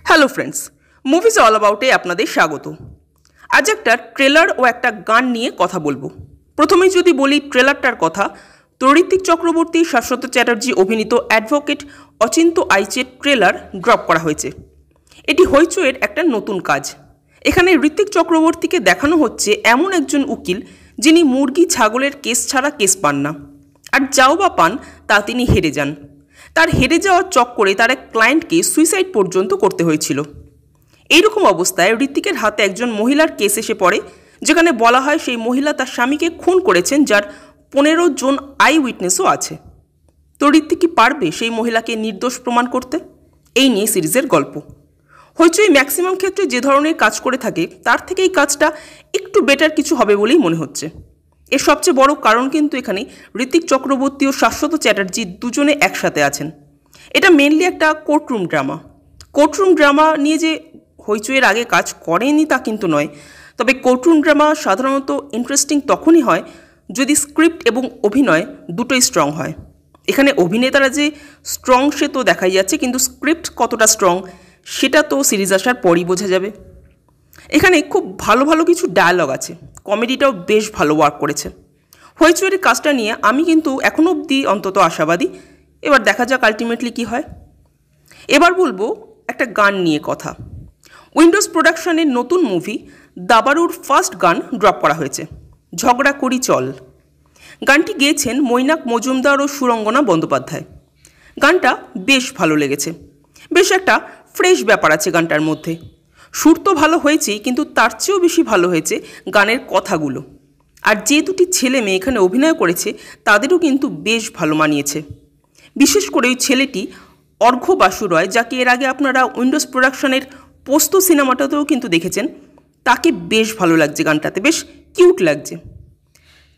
Hello friends, movies all অ্যাবাউটে আপনাদের স্বাগত। আজ একটা ট্রেলার ও একটা গান নিয়ে কথা বলবো। প্রথমেই যদি বলি ট্রেলারটার কথা, তো ঋত্বিক চক্রবর্তী, শাশ্বত চ্যাটার্জি অভিনীত অ্যাডভোকেট অচিন্ত আইচের ট্রেলার ড্রপ করা হয়েছে। এটি হইচইয়ের একটা নতুন কাজ। এখানে ঋত্বিক চক্রবর্তীকে দেখানো হচ্ছে এমন একজন উকিল যিনি মুরগি ছাগলের কেস ছাড়া কেস পান না, আর যাও বা পান তা তিনি হেরে যান। তার হেরে যাওয়ার চক্করে তার এক ক্লায়েন্টকে সুইসাইড পর্যন্ত করতে হয়েছিল। এইরকম অবস্থায় ঋত্বিকের হাতে একজন মহিলার কেস এসে পড়ে, যেখানে বলা হয় সেই মহিলা তার স্বামীকে খুন করেছেন, যার 15 জন আই উইটনেসও আছে। তো ঋত্বিক কি পারবে সেই মহিলাকে নির্দোষ প্রমাণ করতে? এই নিয়ে সিরিজের গল্প। হইচই ম্যাক্সিমাম ক্ষেত্রে যে ধরনের কাজ করে থাকে তার থেকে এই কাজটা একটু বেটার কিছু হবে বলেই মনে হচ্ছে। এর সবচেয়ে বড় কারণ কিন্তু এখানে ঋত্বিক চক্রবর্তী ও শাশ্বত চ্যাটার্জি দুজনে একসাথে আছেন। এটা মেনলি একটা কোর্টরুম ড্রামা। কোর্টরুম ড্রামা নিয়ে যে হইচইয়ের আগে কাজ করেনি তা কিন্তু নয়, তবে কোর্টরুম ড্রামা সাধারণত ইন্টারেস্টিং তখনই হয় যদি স্ক্রিপ্ট এবং অভিনয় দুটোই স্ট্রং হয়। এখানে অভিনেতারা যে স্ট্রং সে তো দেখাই যাচ্ছে, কিন্তু স্ক্রিপ্ট কতটা স্ট্রং সেটা তো সিরিজ আসার পরই বোঝা যাবে। এখানে খুব ভালো ভালো কিছু ডায়ালগ আছে, কমেডিটাও বেশ ভালো ওয়ার্ক করেছে। হইচইয়ের কাজটা নিয়ে আমি কিন্তু এখনও অবধি অন্তত আশাবাদী। এবার দেখা যাক আলটিমেটলি কী হয়। এবার বলবো একটা গান নিয়ে কথা। উইন্ডোজ প্রোডাকশনের নতুন মুভি দাবারুর ফার্স্ট গান ড্রপ করা হয়েছে, ঝগড়া করি চল। গানটি গেয়েছেন মৈনাক মজুমদার ও সুরঙ্গনা বন্দ্যোপাধ্যায়। গানটা বেশ ভালো লেগেছে। বেশ একটা ফ্রেশ ব্যাপার আছে গানটার মধ্যে। সুর তো ভালো হয়েছেই, কিন্তু তার চেয়েও বেশি ভালো হয়েছে গানের কথাগুলো। আর যে দুটি ছেলে মেয়ে এখানে অভিনয় করেছে তাদেরও কিন্তু বেশ ভালো মানিয়েছে। বিশেষ করে ওই ছেলেটি অর্ঘ্য বাসু রয়, যাকে এর আগে আপনারা উইন্ডোজ প্রোডাকশনের পোস্ত সিনেমাটাতেও কিন্তু দেখেছেন, তাকে বেশ ভালো লাগছে গানটাতে, বেশ কিউট লাগছে।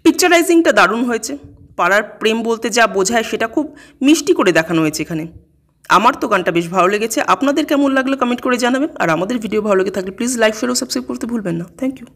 পিকচারাইজিংটা দারুণ হয়েছে। পাড়ার প্রেম বলতে যা বোঝায় সেটা খুব মিষ্টি করে দেখানো হয়েছে এখানে। আমার তো গানটা বেশ ভালো লেগেছে। আপনাদের কেমন লাগলো কমেন্ট করে জানাবেন। আর আমাদের ভিডিও ভালো লেগে থাকলে প্লিজ লাইক, শেয়ার ও সাবস্ক্রাইব করতে ভুলবেন না। Thank you.